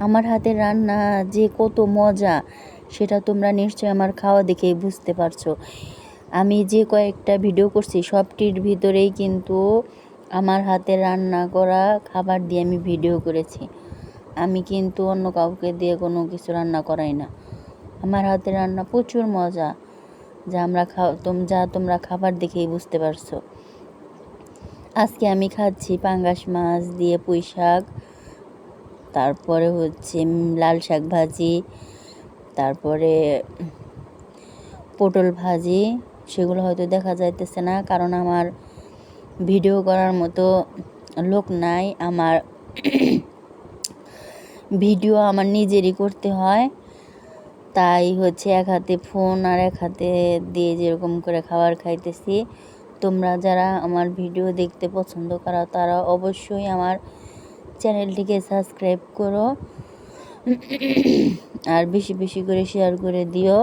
আমার হাতের রান্না যে কত মজা সেটা তোমরা নিশ্চয়ই আমার খাওয়া দেখেই বুঝতে পারছো। আমি যে কয়েকটা ভিডিও করছি সবটির ভিতরেই কিন্তু আমার হাতে রান্না করা খাবার দিয়ে আমি ভিডিও করেছি। আমি কিন্তু অন্য কাউকে দিয়ে কোনো কিছু রান্না করাই না। আমার হাতের রান্না প্রচুর মজা, যা তোমরা খাবার দেখেই বুঝতে পারছো। আজকে আমি খাচ্ছি পাঙ্গাস মাছ দিয়ে পুঁই শাক, তারপরে হচ্ছে লাল শাক ভাজি, তারপরে পটল ভাজি। সেগুলো হয়তো দেখা যাইতেছে না, কারণ আমার ভিডিও করার মতো লোক নাই। আমার ভিডিও আমার নিজেরই করতে হয়, তাই হচ্ছে এক হাতে ফোন আর এক হাতে দিয়ে যেরকম করে খাবার খাইতেছি। তোমরা যারা আমার ভিডিও দেখতে পছন্দ করো তারা অবশ্যই আমার চ্যানেলটিকে সাবস্ক্রাইব করো আর বেশি বেশি করে শেয়ার করে দিও।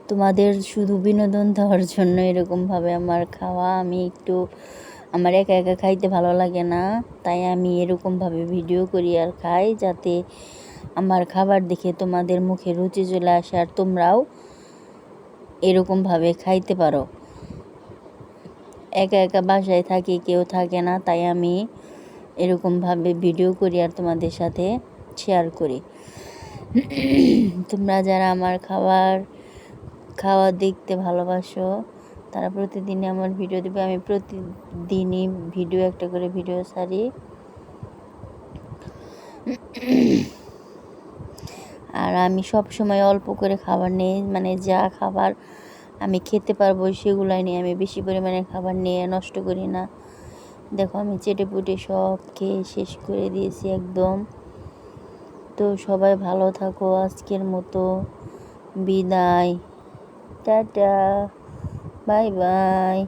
তোমাদের শুধু বিনোদন দেওয়ার জন্য এরকমভাবে আমার খাওয়া। আমার একা একা খাইতে ভালো লাগে না, তাই আমি এরকমভাবে ভিডিও করি আর খাই, যাতে আমার খাবার দেখে তোমাদের মুখে রুচি চলে আসে আর তোমরাও এরকমভাবে খাইতে পারো। একা একা বাসায় থাকি, কেউ থাকে না, তাই আমি এরকমভাবে ভিডিও করি আর তোমাদের সাথে শেয়ার করি। তোমরা যারা আমার খাওয়া দেখতে ভালোবাসো তারা প্রতিদিনই আমার ভিডিও দেবে। আমি প্রতিদিনই একটা করে ভিডিও ছাড়ি। আর আমি সব সময় অল্প করে খাবার নিই, মানে যা খাবার আমি খেতে পারবো সেগুলাই নিয়ে আমি বেশি পরিমাণে খাবার নিয়ে নষ্ট করি না। দেখো আমি চেটে পুটে সব খেয়ে শেষ করে দিয়েছি একদম। তো সবাই ভালো থাকো, আজকের মতো বিদায়, টাটা, বাই বাই।